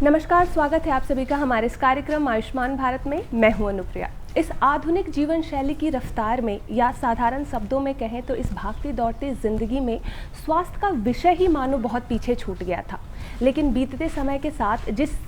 नमस्कार, स्वागत है आप सभी का हमारे इस कार्यक्रम आयुष्मान भारत में। मैं हूं अनुप्रिया। इस आधुनिक जीवन शैली की रफ्तार में या साधारण शब्दों में कहें तो इस भागती दौड़ती ज़िंदगी में स्वास्थ्य का विषय ही मानो बहुत पीछे छूट गया था। लेकिन बीतते समय के साथ जिस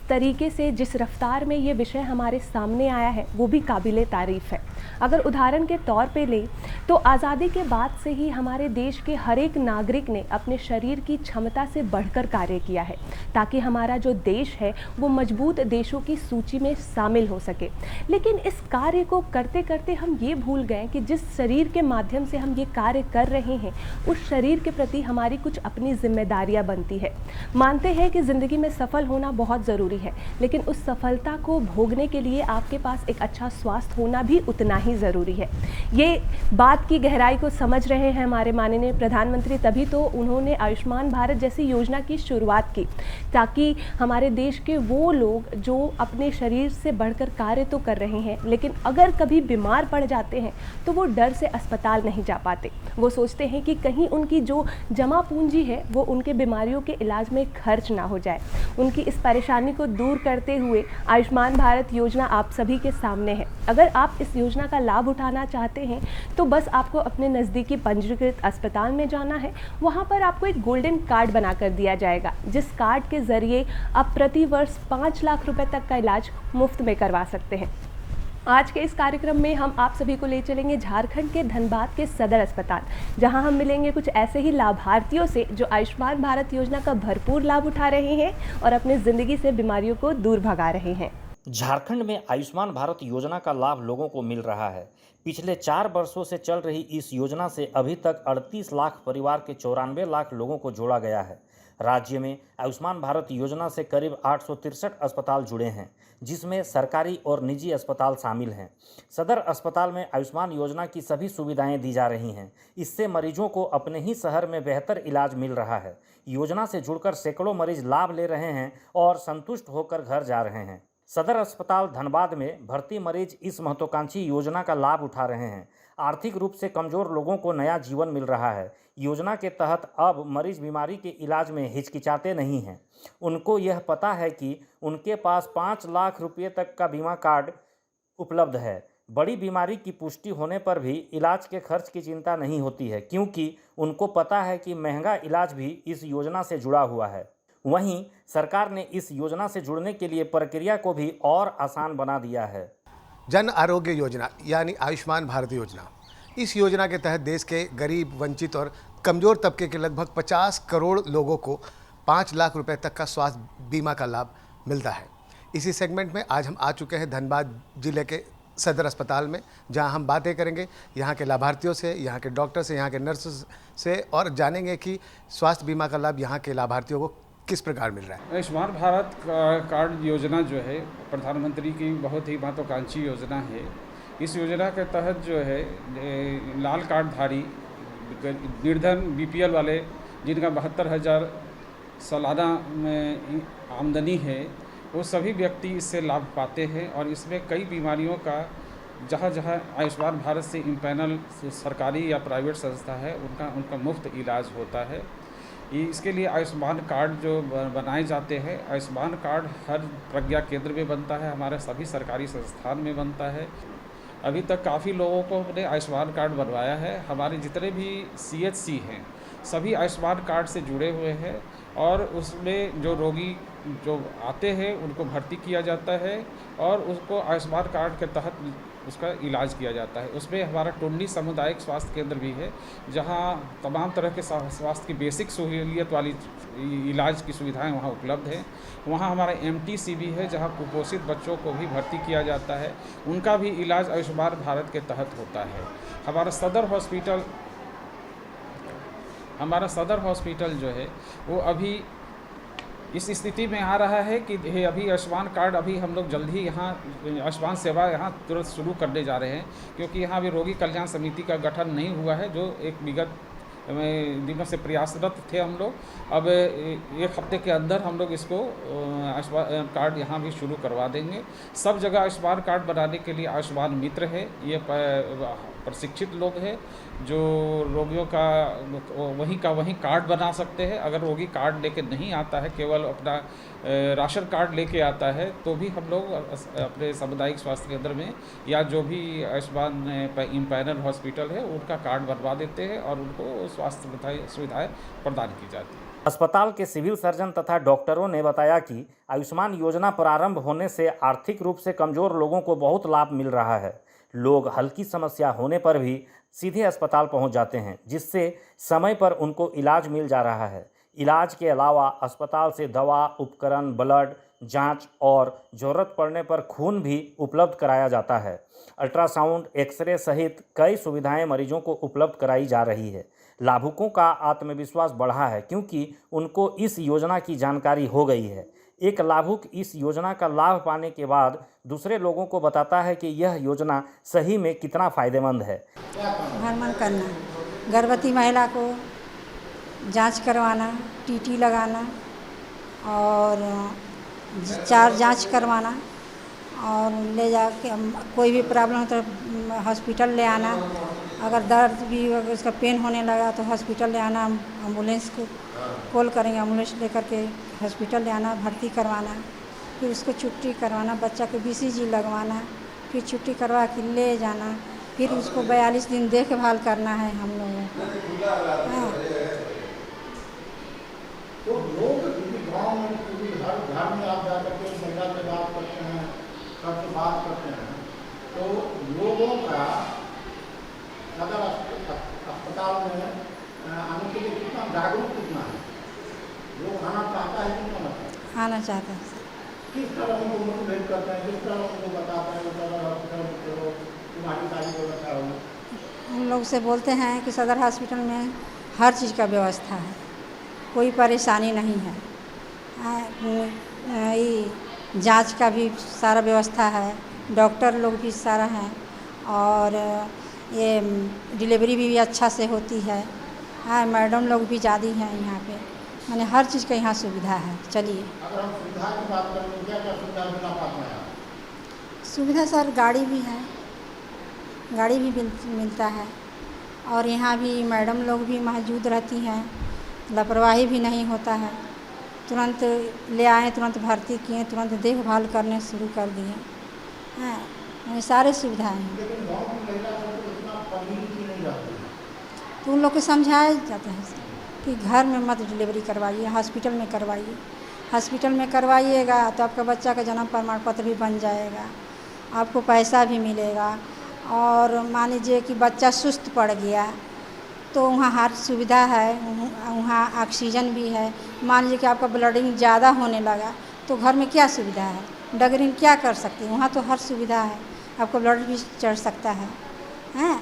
तरीके से जिस रफ्तार में ये विषय हमारे सामने आया है वो भी काबिले तारीफ़ है। अगर उदाहरण के तौर पे लें तो आज़ादी के बाद से ही हमारे देश के हर एक नागरिक ने अपने शरीर की क्षमता से बढ़कर कार्य किया है ताकि हमारा जो देश है वो मजबूत देशों की सूची में शामिल हो सके। लेकिन इस कार्य को करते करते हम ये भूल गए कि जिस शरीर के माध्यम से हम ये कार्य कर रहे हैं उस शरीर के प्रति हमारी कुछ अपनी जिम्मेदारियां बनती है। मानते हैं कि ज़िंदगी में सफल होना बहुत ज़रूरी है, लेकिन उस सफलता को भोगने के लिए आपके पास एक अच्छा स्वास्थ्य होना भी उतना ही ज़रूरी है। ये बात की गहराई को समझ रहे हैं हमारे माननीय प्रधानमंत्री, तभी तो उन्होंने आयुष्मान भारत जैसी योजना की शुरुआत की ताकि हमारे देश के वो लोग जो अपने शरीर से बढ़कर कार्य तो कर रहे हैं लेकिन अगर कभी बीमार पड़ जाते हैं तो वो डर से अस्पताल नहीं जा पाते। वो सोचते हैं कि कहीं उनकी जो जमा पूंजी है वो उनके बीमारियों के इलाज में खर्च ना हो जाए। उनकी इस परेशानी को दूर करते हुए आयुष्मान भारत योजना आप सभी के सामने है। अगर आप इस योजना का लाभ उठाना चाहते हैं तो बस आपको अपने नज़दीकी पंजीकृत अस्पताल में जाना है। वहाँ पर आपको एक गोल्डन कार्ड बना कर दिया जाएगा जिस कार्ड के ज़रिए आप प्रति वर्ष 5 लाख रुपए तक का इलाज मुफ्त में करवा सकते हैं। आज के इस कार्यक्रम में हम आप सभी को ले चलेंगे झारखंड के धनबाद के सदर अस्पताल, जहां हम मिलेंगे कुछ ऐसे ही लाभार्थियों से जो आयुष्मान भारत योजना का भरपूर लाभ उठा रहे हैं और अपनी ज़िंदगी से बीमारियों को दूर भगा रहे हैं। झारखंड में आयुष्मान भारत योजना का लाभ लोगों को मिल रहा है। पिछले 4 वर्षों से चल रही इस योजना से अभी तक 38 लाख परिवार के 94 लाख लोगों को जोड़ा गया है। राज्य में आयुष्मान भारत योजना से करीब 863 अस्पताल जुड़े हैं, जिसमें सरकारी और निजी अस्पताल शामिल हैं। सदर अस्पताल में आयुष्मान योजना की सभी सुविधाएं दी जा रही हैं। इससे मरीजों को अपने ही शहर में बेहतर इलाज मिल रहा है। योजना से जुड़कर सैकड़ों मरीज लाभ ले रहे हैं और संतुष्ट होकर घर जा रहे हैं। सदर अस्पताल धनबाद में भर्ती मरीज इस महत्वाकांक्षी योजना का लाभ उठा रहे हैं। आर्थिक रूप से कमजोर लोगों को नया जीवन मिल रहा है। योजना के तहत अब मरीज बीमारी के इलाज में हिचकिचाते नहीं हैं। उनको यह पता है कि उनके पास 5 लाख रुपये तक का बीमा कार्ड उपलब्ध है। बड़ी बीमारी की पुष्टि होने पर भी इलाज के खर्च की चिंता नहीं होती है, क्योंकि उनको पता है कि महंगा इलाज भी इस योजना से जुड़ा हुआ है। वहीं सरकार ने इस योजना से जुड़ने के लिए प्रक्रिया को भी और आसान बना दिया है। जन आरोग्य योजना यानी आयुष्मान भारत योजना, इस योजना के तहत देश के गरीब, वंचित और कमज़ोर तबके के लगभग 50 करोड़ लोगों को 5 लाख रुपए तक का स्वास्थ्य बीमा का लाभ मिलता है। इसी सेगमेंट में आज हम आ चुके हैं धनबाद जिले के सदर अस्पताल में, जहां हम बातें करेंगे यहाँ के लाभार्थियों से, यहाँ के डॉक्टर से, यहाँ के नर्स से और जानेंगे कि स्वास्थ्य बीमा का लाभ यहाँ के लाभार्थियों को किस प्रकार मिल रहा है। आयुष्मान भारत कार्ड योजना जो है प्रधानमंत्री की बहुत ही महत्वाकांक्षी योजना है। इस योजना के तहत जो है लाल कार्डधारी निर्धन बीपीएल वाले जिनका 72,000 सालाना में आमदनी है वो सभी व्यक्ति इससे लाभ पाते हैं और इसमें कई बीमारियों का जहाँ जहाँ आयुष्मान भारत से इम्पैनल सरकारी या प्राइवेट संस्था है उनका मुफ्त इलाज होता है। इसके लिए आयुष्मान कार्ड जो बनाए जाते हैं, आयुष्मान कार्ड हर प्रज्ञा केंद्र में बनता है, हमारे सभी सरकारी संस्थान में बनता है। अभी तक काफ़ी लोगों को हमने आयुष्मान कार्ड बनवाया है। हमारे जितने भी सीएचसी हैं सभी आयुष्मान कार्ड से जुड़े हुए हैं और उसमें जो रोगी जो आते हैं उनको भर्ती किया जाता है और उसको आयुष्मान कार्ड के तहत उसका इलाज किया जाता है। उसमें हमारा टुंडी सामुदायिक स्वास्थ्य केंद्र भी है जहां तमाम तरह के स्वास्थ्य की बेसिक सहूलियत वाली इलाज की सुविधाएं वहां उपलब्ध हैं। वहां हमारा एमटीसी भी है जहां कुपोषित बच्चों को भी भर्ती किया जाता है, उनका भी इलाज आयुष्मान भारत के तहत होता है। हमारा सदर हॉस्पिटल जो है वो अभी इस स्थिति में आ रहा है कि अभी आयुष्मान कार्ड अभी हम लोग जल्द ही यहाँ आयुष्मान सेवा यहाँ तुरंत शुरू करने जा रहे हैं, क्योंकि यहाँ भी रोगी कल्याण समिति का गठन नहीं हुआ है जो एक विगत दिनों से प्रयासरत थे हम लोग। अब 1 हफ्ते के अंदर हम लोग इसको आयुष्मान कार्ड यहाँ भी शुरू करवा देंगे। सब जगह आयुष्मान कार्ड बनाने के लिए आयुष्मान मित्र है, ये प्रशिक्षित लोग हैं जो रोगियों का वहीं कार्ड बना सकते हैं। अगर रोगी कार्ड लेके नहीं आता है, केवल अपना राशन कार्ड लेके आता है, तो भी हम लोग अपने सामुदायिक स्वास्थ्य केंद्र में या जो भी आयुष्मान इम्पैनल हॉस्पिटल है उनका कार्ड बनवा देते हैं और उनको स्वास्थ्य सुविधाएँ प्रदान की जाती हैं। अस्पताल के सिविल सर्जन तथा डॉक्टरों ने बताया कि आयुष्मान योजना प्रारंभ होने से आर्थिक रूप से कमजोर लोगों को बहुत लाभ मिल रहा है। लोग हल्की समस्या होने पर भी सीधे अस्पताल पहुंच जाते हैं, जिससे समय पर उनको इलाज मिल जा रहा है। इलाज के अलावा अस्पताल से दवा, उपकरण, ब्लड जांच और ज़रूरत पड़ने पर खून भी उपलब्ध कराया जाता है। अल्ट्रासाउंड, एक्सरे सहित कई सुविधाएं मरीजों को उपलब्ध कराई जा रही है। लाभुकों का आत्मविश्वास बढ़ा है क्योंकि उनको इस योजना की जानकारी हो गई है। एक लाभुक इस योजना का लाभ पाने के बाद दूसरे लोगों को बताता है कि यह योजना सही में कितना फ़ायदेमंद है। भ्रमण करना, गर्भवती महिला को जांच करवाना, टीटी लगाना और 4 जांच करवाना और ले जाके कोई भी प्रॉब्लम हो तो हॉस्पिटल ले आना। अगर दर्द भी अगर उसका पेन होने लगा तो हॉस्पिटल ले आना, एम्बुलेंस को कॉल करेंगे, एम्बुलेंस लेकर के हॉस्पिटल ले आना, भर्ती करवाना, फिर उसको छुट्टी करवाना, बच्चा को BCG लगवाना, फिर छुट्टी करवा के ले जाना, फिर उसको 42 दिन देखभाल करना है हम लोगों को। हाँ। तो लोग गाँव में पूरी हर घर में आप जाकर के महिला से बात करते हैं, सबसे बात करते हैं, तो लोगों का सदर अस्पताल में आने के लिए कितना जागरूक कितना है, लोग आना चाहता है कि नहीं आना चाहता है। किस तरह उनको मोटिवेट करते हैं, किस तरह उनको बताते हैं सदर हॉस्पिटल चलो तुम्हारी सारी व्यवस्था हो। हम लोग से बोलते हैं कि सदर हॉस्पिटल में हर चीज़ का व्यवस्था है, कोई परेशानी नहीं है। जांच का भी सारा व्यवस्था है, डॉक्टर लोग भी सारा हैं और ये डिलीवरी भी अच्छा से होती है। हाँ, मैडम लोग भी ज़्यादा हैं यहाँ पे, माने हर चीज़ का यहाँ सुविधा है। चलिए, अगर हम सुविधा की बात करें तो क्या क्या सुविधा मिला पाते हैं? सुविधा सर गाड़ी भी है, गाड़ी भी मिलता है और यहाँ भी मैडम लोग भी मौजूद रहती हैं, लापरवाही भी नहीं होता है। तुरंत ले आए, तुरंत भर्ती किए, तुरंत देखभाल करने शुरू कर दिए। हाँ, ये सारे सुविधाएं हैं। लेकिन गाँव की महिला को इतना पढ़ी लिखी नहीं रहती है। तो उन लोग को समझाया जाता है कि घर में मत डिलीवरी करवाइए, हॉस्पिटल में करवाइए। हॉस्पिटल में करवाइएगा तो आपका बच्चा का जन्म प्रमाण पत्र भी बन जाएगा, आपको पैसा भी मिलेगा और मान लीजिए कि बच्चा सुस्त पड़ गया तो वहाँ हर सुविधा है, वहाँ ऑक्सीजन भी है। मान लीजिए कि आपका ब्लडिंग ज़्यादा होने लगा तो घर में क्या सुविधा है, डॉक्टरिंग क्या कर सकती है, वहाँ तो हर सुविधा है, आपको ब्लड भी चढ़ सकता है। हैं?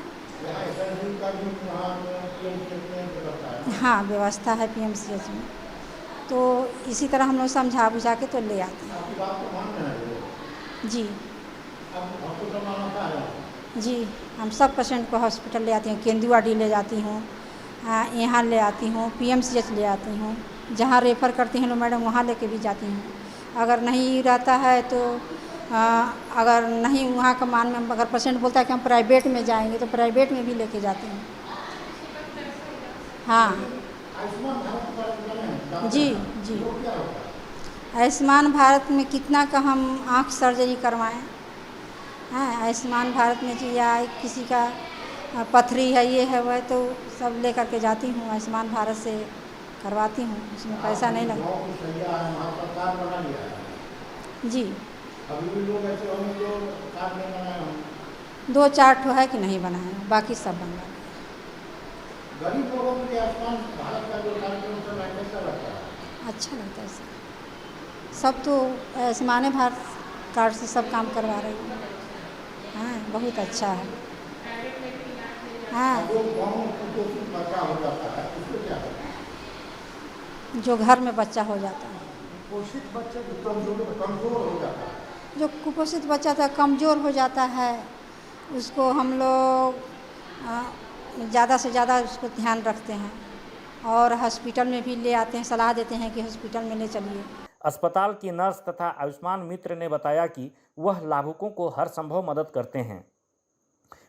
हाँ, व्यवस्था है PMCH में। तो इसी तरह हम लोग समझा बुझा के तो ले आते हैं। जी जी, हम सब पेशेंट को हॉस्पिटल ले आती हूँ, केंदुआडी ले जाती हूँ, यहाँ ले आती हूँ, PMCH ले आती हूँ, जहाँ रेफ़र करती हैं लोग मैडम वहाँ लेके भी जाती हूँ। अगर नहीं रहता है तो अगर नहीं वहाँ का मान में अगर पेशेंट बोलता है कि हम प्राइवेट में जाएंगे तो प्राइवेट में भी लेके जाती हूँ। हाँ जी जी, आयुष्मान भारत में कितना का हम आँख सर्जरी करवाएं। हाँ, आयुष्मान भारत में जी या किसी का पथरी है, ये है वह, तो सब ले करके जाती हूँ, आयुष्मान भारत से करवाती हूँ, उसमें पैसा नहीं लगता। जी, अभी भी लोग ऐसे होंगे जो कार्ड नहीं बनाए होंगे। 2-4 ठो है कि नहीं बनाए, बाकी सब बनवा लिए। गरीब लोगों के लिए आयुष्मान भारत का जो कार्यक्रम चल रहा है कैसा लगता है? अच्छा लगता है सर, सब तो आयुष्मान भारत कार्ड से सब काम करवा रही हूँ। हाँ, बहुत अच्छा है। हाँ, जो गाँव में कुपोषित बच्चा हो जाता है उसको क्या करते हैं? जो घर में बच्चा हो जाता है, कुपोषित बच्चे जो कमजोर हो जाता है, जो कुपोषित बच्चा था कमज़ोर हो जाता है, उसको हम लोग ज़्यादा से ज़्यादा उसको ध्यान रखते हैं और हॉस्पिटल में भी ले आते हैं, सलाह देते हैं कि हॉस्पिटल में ले चलिए। अस्पताल की नर्स तथा आयुष्मान मित्र ने बताया कि वह लाभुकों को हर संभव मदद करते हैं।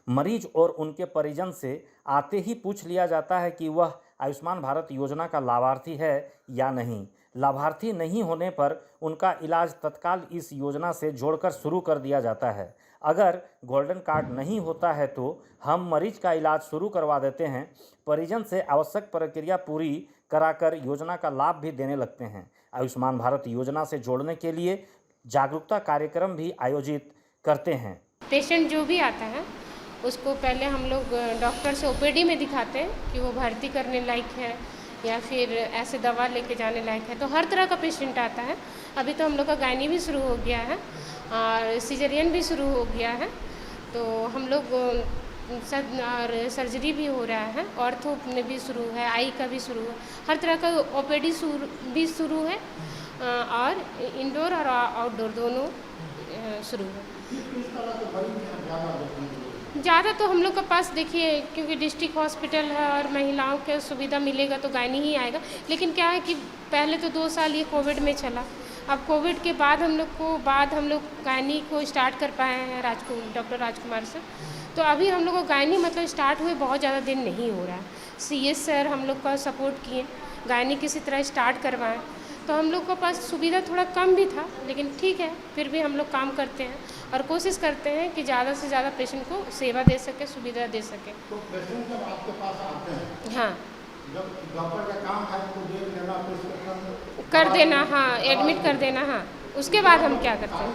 मरीज और उनके परिजन से आते ही पूछ लिया जाता है कि वह आयुष्मान भारत योजना का लाभार्थी है या नहीं। लाभार्थी नहीं होने पर उनका इलाज तत्काल इस योजना से जोड़कर शुरू कर दिया जाता है। अगर गोल्डन कार्ड नहीं होता है तो हम मरीज का इलाज शुरू करवा देते हैं। परिजन से आवश्यक प्रक्रिया पूरी कराकर योजना का लाभ भी देने लगते हैं। आयुष्मान भारत योजना से जोड़ने के लिए जागरूकता कार्यक्रम भी आयोजित करते हैं। पेशेंट जो भी आता है उसको पहले हम लोग डॉक्टर से ओपीडी में दिखाते हैं कि वो भर्ती करने लायक है या फिर ऐसे दवा लेके जाने लायक है। तो हर तरह का पेशेंट आता है। अभी तो हम लोग का गायनी भी शुरू हो गया है और सिजेरियन भी शुरू हो गया है। तो हम लोग और सर्जरी भी हो रहा है, ऑर्थो में भी शुरू है, आई का भी शुरू है, हर तरह का ओपीडी भी शुरू है और इंडोर और आउटडोर दोनों शुरू है। ज़्यादा तो हम लोग के पास देखिए, क्योंकि डिस्ट्रिक्ट हॉस्पिटल है और महिलाओं के सुविधा मिलेगा तो गायनी ही आएगा। लेकिन क्या है कि पहले तो 2 साल ये कोविड में चला। अब कोविड के बाद हम लोग गायनी को स्टार्ट कर पाए हैं डॉक्टर राजकुमार सर। तो अभी हम लोग को गायनी मतलब स्टार्ट हुए बहुत ज़्यादा दिन नहीं हो रहा है। CS सर हम लोग का सपोर्ट किए, गायनी किसी तरह स्टार्ट करवाएं। तो हम लोग के पास सुविधा थोड़ा कम भी था, लेकिन ठीक है, फिर भी हम लोग काम करते हैं और कोशिश करते हैं कि ज़्यादा से ज़्यादा पेशेंट को सेवा दे सके, सुविधा दे सके। तो पेशेंट जब आपके पास आते हैं, हाँ, जब डॉक्टर का काम है तो देख लेना, प्रिस्क्रिप्शन कर देना, हाँ, एडमिट कर देना, हाँ। उसके बाद हम क्या करते हैं,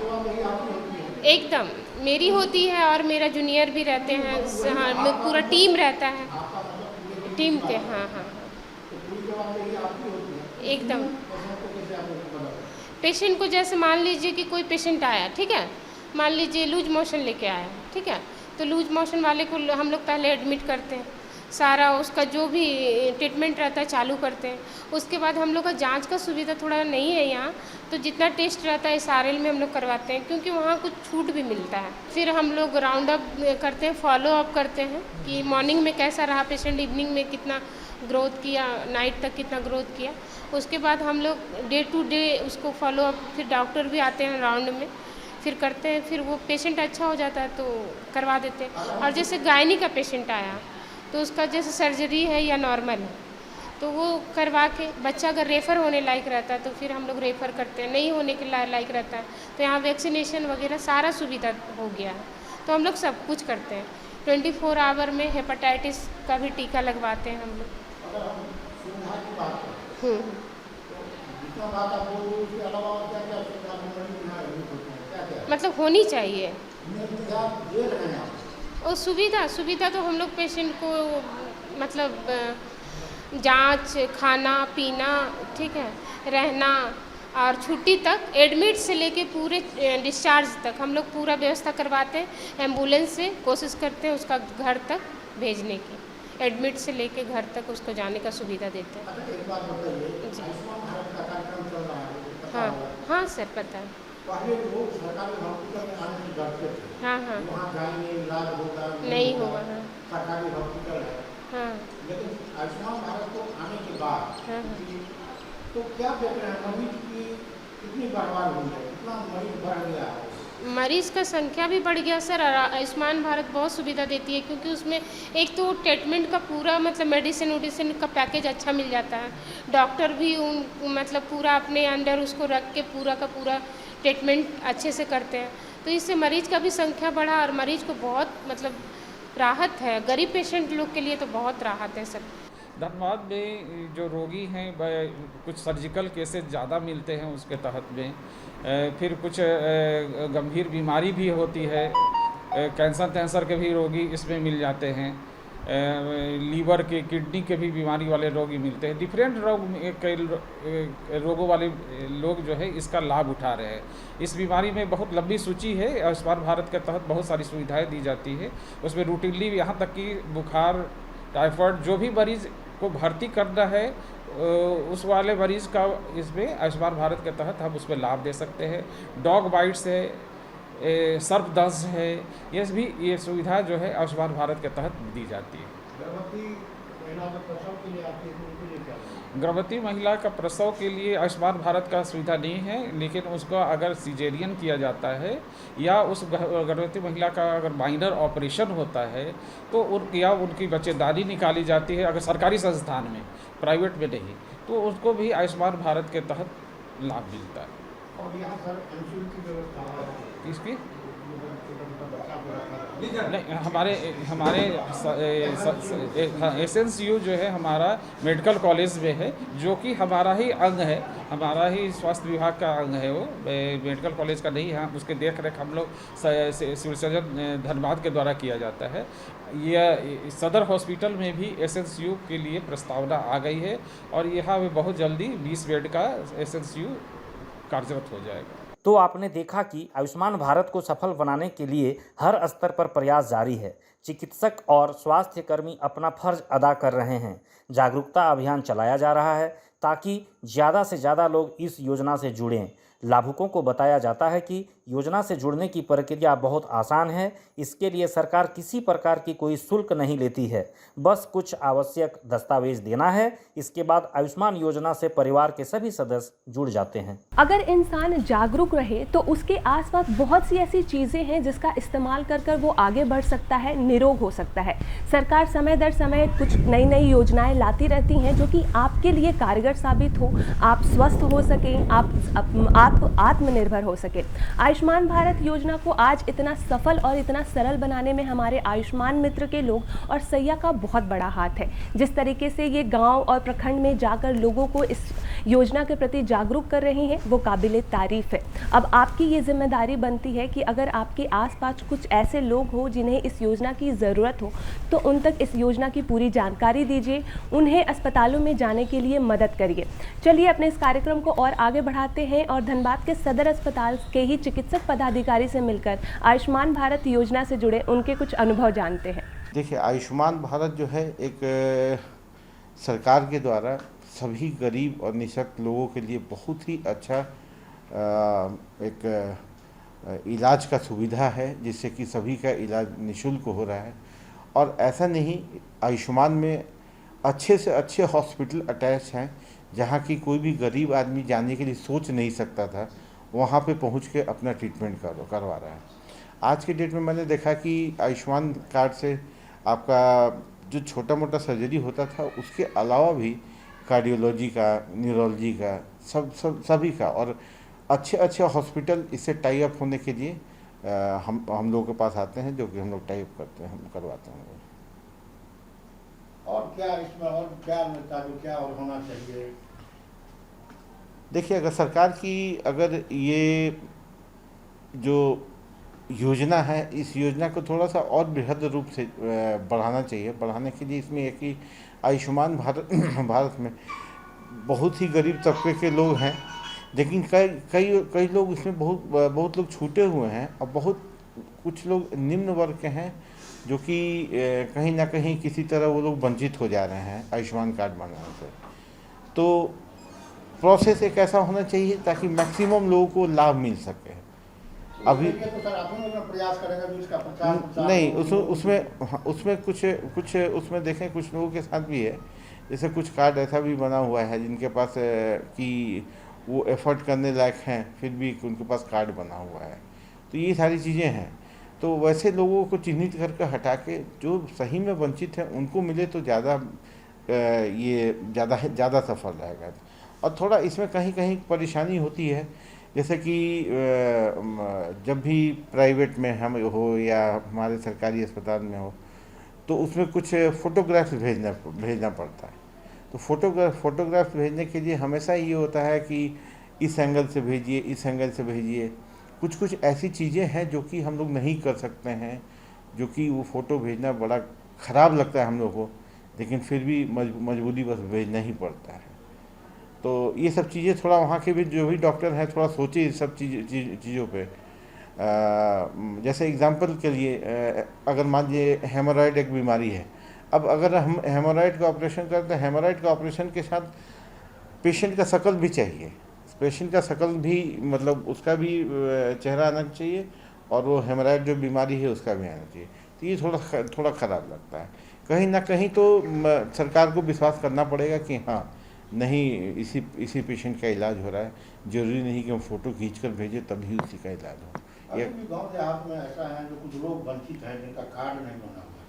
एकदम मेरी होती है और मेरा जूनियर भी रहते हैं। हाँ, पूरा टीम रहता है, टीम के, हाँ हाँ एकदम। पेशेंट को जैसे मान लीजिए कि कोई पेशेंट आया, ठीक है, मान लीजिए लूज मोशन लेके आया, ठीक है, तो लूज मोशन वाले को हम लोग पहले एडमिट करते हैं, सारा उसका जो भी ट्रीटमेंट रहता है चालू करते हैं। उसके बाद हम लोग का जांच का सुविधा थोड़ा नहीं है यहाँ, तो जितना टेस्ट रहता है SRL में हम लोग करवाते हैं, क्योंकि वहाँ कुछ छूट भी मिलता है। फिर हम लोग राउंड अप करते हैं, फॉलो अप करते हैं कि मॉर्निंग में कैसा रहा पेशेंट, इवनिंग में कितना ग्रोथ किया, नाइट तक कितना ग्रोथ किया। उसके बाद हम लोग डे टू डे उसको फॉलो अप, फिर डॉक्टर भी आते हैं राउंड में, फिर करते हैं। फिर वो पेशेंट अच्छा हो जाता है तो करवा देते हैं। और जैसे गायनी का पेशेंट आया तो उसका जैसे सर्जरी है या नॉर्मल है तो वो करवा के, बच्चा अगर रेफ़र होने लायक रहता है तो फिर हम लोग रेफ़र करते हैं, नहीं होने के लायक रहता है तो यहाँ वैक्सीनेशन वगैरह सारा सुविधा हो गया है। तो हम लोग सब कुछ करते हैं। 24 आवर में हेपेटाइटिस का भी टीका लगवाते हैं हम लोग। मतलब होनी चाहिए और सुविधा तो हम लोग पेशेंट को मतलब जांच, खाना पीना, ठीक है, रहना और छुट्टी तक, एडमिट से लेके पूरे डिस्चार्ज तक हम लोग पूरा व्यवस्था करवाते हैं। एम्बुलेंस से कोशिश करते हैं उसका घर तक भेजने की, एडमिट से लेके घर तक उसको जाने का सुविधा देते हैं। एक बात बताइए, आयुष्मान भारत का कार्यक्रम चल रहा है, हाँ हाँ सर, पता है। पहले लोग सरकारी हॉस्पिटल में आने से डरते थे, हाँ हाँ, वहाँ जाएंगे इलाज होगा नहीं होगा, हाँ सरकारी हॉस्पिटल है। हाँ लेकिन आयुष्मान भारत को आने के बाद हाँ तो क्या देख रहे हैं, मरीज की कितनी बढ़वार हुई है, कितना मरीज बढ़ गया है। मरीज़ का संख्या भी बढ़ गया सर। और आयुष्मान भारत बहुत सुविधा देती है, क्योंकि उसमें एक तो ट्रीटमेंट का पूरा मतलब मेडिसिन का पैकेज अच्छा मिल जाता है। डॉक्टर भी मतलब पूरा अपने अंडर उसको रख के पूरा का पूरा ट्रीटमेंट अच्छे से करते हैं। तो इससे मरीज़ का भी संख्या बढ़ा और मरीज़ को बहुत मतलब राहत है। गरीब पेशेंट लोग के लिए तो बहुत राहत है सर। धनबाद में जो रोगी हैं कुछ सर्जिकल केसेस ज़्यादा मिलते हैं उसके तहत में, फिर कुछ गंभीर बीमारी भी होती है, कैंसर के भी रोगी इसमें मिल जाते हैं, लीवर के, किडनी के भी बीमारी वाले रोगी मिलते हैं। डिफरेंट रोगों वाले लोग जो है इसका लाभ उठा रहे हैं। इस बीमारी में बहुत लंबी सूची है। आयुष्मान भारत के तहत बहुत सारी सुविधाएं दी जाती है। उसमें रूटीनली यहाँ तक कि बुखार, टाइफाइड, जो भी मरीज़ को भर्ती करना है उस वाले मरीज़ का इसमें आयुष्मान भारत के तहत हम उसमें लाभ दे सकते हैं। डॉग बाइट्स है, सर्प दंश है, ये सुविधा जो है आयुष्मान भारत के तहत दी जाती है। गर्भवती महिला को प्रसव के लिए आती है तो उनके लिए क्या? गर्भवती महिला का प्रसव के लिए आयुष्मान भारत का सुविधा नहीं है, लेकिन उसको अगर सिजेरियन किया जाता है या उस गर्भवती महिला का अगर माइनर ऑपरेशन होता है तो उनकी बच्चेदानी निकाली जाती है, अगर सरकारी संस्थान में, प्राइवेट में नहीं, तो उसको भी आयुष्मान भारत के तहत लाभ मिलता है। और यहाँ सर इंश्योरेंस की व्यवस्था है इसकी बच्चा को रखा नहीं, हमारे एसएनसीयू जो है हमारा मेडिकल कॉलेज में है, जो कि हमारा ही अंग है, हमारा ही स्वास्थ्य विभाग का अंग है। वो मेडिकल कॉलेज का नहीं है, उसके देख रेख हम लोग सिविल सर्जन धनबाद के द्वारा किया जाता है। यह सदर हॉस्पिटल में भी एसएनसीयू के लिए प्रस्तावना आ गई है और यहाँ में बहुत जल्दी 20 बेड का एसएनसीयू कार्यरत हो जाएगा। तो आपने देखा कि आयुष्मान भारत को सफल बनाने के लिए हर स्तर पर प्रयास जारी है। चिकित्सक और स्वास्थ्य कर्मी अपना फर्ज अदा कर रहे हैं। जागरूकता अभियान चलाया जा रहा है ताकि ज़्यादा से ज़्यादा लोग इस योजना से जुड़ें। लाभुकों को बताया जाता है कि योजना से जुड़ने की प्रक्रिया बहुत आसान है। इसके लिए सरकार किसी प्रकार की कोई शुल्क नहीं लेती है, बस कुछ आवश्यक दस्तावेज देना है। इसके बाद आयुष्मान योजना से परिवार के सभी सदस्य जुड़ जाते हैं। अगर इंसान जागरूक रहे तो उसके आसपास बहुत सी ऐसी चीज़ें हैं जिसका इस्तेमाल कर वो आगे बढ़ सकता है, निरोग हो सकता है। सरकार समय दर समय कुछ नई नई योजनाएं लाती रहती हैं जो कि आपके लिए कारगर साबित हो, आप स्वस्थ हो सकें, आप आत्मनिर्भर हो सके। आयुष्मान भारत योजना को आज इतना सफल और इतना सरल बनाने में हमारे आयुष्मान मित्र के लोग और सैया का बहुत बड़ा हाथ है। जिस तरीके से ये गांव और प्रखंड में जाकर लोगों को इस योजना के प्रति जागरूक कर रहे हैं वो काबिले तारीफ है। अब आपकी ये जिम्मेदारी बनती है कि अगर आपके आसपास कुछ ऐसे लोग हो जिन्हें इस योजना की ज़रूरत हो तो उन तक इस योजना की पूरी जानकारी दीजिए, उन्हें अस्पतालों में जाने के लिए मदद करिए। चलिए अपने इस कार्यक्रम को और आगे बढ़ाते हैं और धनबाद के सदर अस्पताल के ही चिकित्सक पदाधिकारी से मिलकर आयुष्मान भारत योजना से जुड़े उनके कुछ अनुभव जानते हैं। देखिए, आयुष्मान भारत जो है एक सरकार के द्वारा सभी गरीब और निःशक्त लोगों के लिए बहुत ही अच्छा एक इलाज का सुविधा है, जिससे कि सभी का इलाज निःशुल्क हो रहा है। और ऐसा नहीं, आयुष्मान में अच्छे से अच्छे हॉस्पिटल अटैच हैं, जहाँ की कोई भी गरीब आदमी जाने के लिए सोच नहीं सकता था, वहाँ पे पहुँच के अपना ट्रीटमेंट करवा रहा है। आज के डेट में मैंने देखा कि आयुष्मान कार्ड से आपका जो छोटा मोटा सर्जरी होता था उसके अलावा भी कार्डियोलॉजी का, न्यूरोलॉजी का, सभी का, और अच्छे हॉस्पिटल इससे टाई अप होने के लिए हम लोगों के पास आते हैं, जो कि हम लोग टाई अप करते हैं, हम करवाते हैं। और क्या इसमें और क्या मिलता है, क्या और होना चाहिए? देखिए, अगर सरकार की अगर ये जो योजना है, इस योजना को थोड़ा सा और बृहद रूप से बढ़ाना चाहिए। बढ़ाने के लिए इसमें है कि आयुष्मान भारत में बहुत ही गरीब तबके के लोग हैं, लेकिन कई लोग इसमें बहुत लोग छूटे हुए हैं, और बहुत कुछ लोग निम्न वर्ग के हैं जो कि कहीं ना कहीं किसी तरह वो लोग वंचित हो जा रहे हैं आयुष्मान कार्ड बनाने से। तो प्रोसेस एक ऐसा होना चाहिए ताकि मैक्सिमम लोगों को लाभ मिल सके। अभी तो सर आप लोग प्रयास करेंगे जो इसका प्रचार नहीं, उसमें कुछ उसमें देखें, कुछ लोगों के साथ भी है। जैसे कुछ कार्ड ऐसा भी बना हुआ है जिनके पास कि वो एफर्ट करने लायक हैं, फिर भी उनके पास कार्ड बना हुआ है। तो ये सारी चीज़ें हैं। तो वैसे लोगों को चिन्हित करके हटा के जो सही में वंचित हैं उनको मिले तो ज़्यादा ज़्यादा सफल रहेगा। और थोड़ा इसमें कहीं परेशानी होती है, जैसे कि जब भी प्राइवेट में हम हो या हमारे सरकारी अस्पताल में हो तो उसमें कुछ फ़ोटोग्राफ्स भेजना पड़ता है। तो फ़ोटोग्राफ्स भेजने के लिए हमेशा ये होता है कि इस एंगल से भेजिए, इस एंगल से भेजिए। कुछ ऐसी चीज़ें हैं जो कि हम लोग नहीं कर सकते हैं, जो कि वो फ़ोटो भेजना बड़ा ख़राब लगता है हम लोग को, लेकिन फिर भी मजबूरी बस भेजना ही पड़ता है। तो ये सब चीज़ें थोड़ा वहाँ के भी जो भी डॉक्टर हैं थोड़ा सोचे इस सब चीज़ों पे। जैसे एग्जांपल के लिए अगर मान लीजिए हेमोरॉयड एक बीमारी है, अब अगर हम हेमोरॉयड का ऑपरेशन करते हैं, हेमोरॉयड का ऑपरेशन के साथ पेशेंट का शकल भी चाहिए। पेशेंट का शकल भी मतलब उसका भी चेहरा आना चाहिए, और वो हेमोरॉयड जो बीमारी है उसका भी आना चाहिए। तो ये थोड़ा ख़राब लगता है। कहीं ना कहीं तो सरकार को विश्वास करना पड़ेगा कि हाँ, नहीं इसी पेशेंट का इलाज हो रहा है, जरूरी नहीं कि हम फ़ोटो खींच कर भेजें तभी उसी का इलाज हो। अभी भी गाँव देहात में ऐसा है जो कुछ लोग वंचित हैं जिनका कार्ड नहीं बना हुआ है,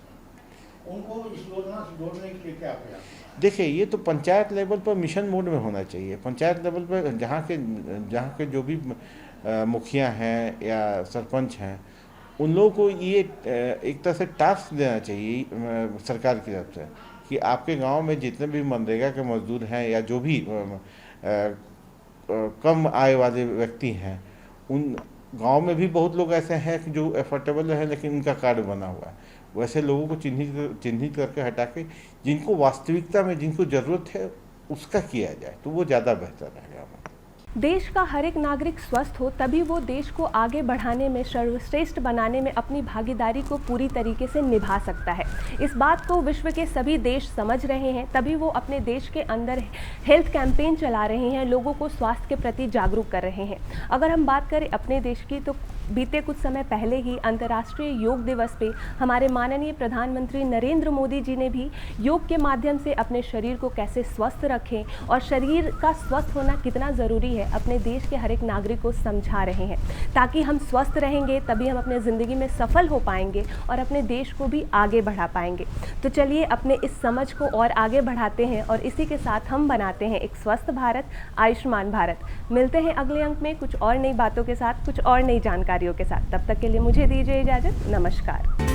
उनको इस योजना से जोड़ने के लिए क्या प्रयास है? देखिए, ये तो पंचायत लेवल पर मिशन मोड में होना चाहिए। पंचायत लेवल पर जहाँ के जो भी मुखिया हैं या सरपंच हैं, उन लोगों को ये एक तरह से टास्क देना चाहिए सरकार की तरफ से कि आपके गांव में जितने भी मनरेगा के मजदूर हैं या जो भी कम आय वाले व्यक्ति हैं, उन गांव में भी बहुत लोग ऐसे हैं कि जो एफोर्डेबल है लेकिन उनका कार्ड बना हुआ है। वैसे लोगों को चिन्हित करके हटा के जिनको वास्तविकता में जिनको ज़रूरत है उसका किया जाए तो वो ज़्यादा बेहतर रहेगा। देश का हर एक नागरिक स्वस्थ हो तभी वो देश को आगे बढ़ाने में, सर्वश्रेष्ठ बनाने में अपनी भागीदारी को पूरी तरीके से निभा सकता है। इस बात को विश्व के सभी देश समझ रहे हैं, तभी वो अपने देश के अंदर हेल्थ कैंपेन चला रहे हैं, लोगों को स्वास्थ्य के प्रति जागरूक कर रहे हैं। अगर हम बात करें अपने देश की तो बीते कुछ समय पहले ही अंतर्राष्ट्रीय योग दिवस पे हमारे माननीय प्रधानमंत्री नरेंद्र मोदी जी ने भी योग के माध्यम से अपने शरीर को कैसे स्वस्थ रखें और शरीर का स्वस्थ होना कितना ज़रूरी है अपने देश के हर एक नागरिक को समझा रहे हैं, ताकि हम स्वस्थ रहेंगे तभी हम अपने ज़िंदगी में सफल हो पाएंगे और अपने देश को भी आगे बढ़ा पाएंगे। तो चलिए अपने इस समझ को और आगे बढ़ाते हैं और इसी के साथ हम बनाते हैं एक स्वस्थ भारत, आयुष्मान भारत। मिलते हैं अगले अंक में कुछ और नई बातों के साथ, कुछ और नई जानकारियों के साथ। तब तक के लिए मुझे दीजिए इजाज़त। नमस्कार।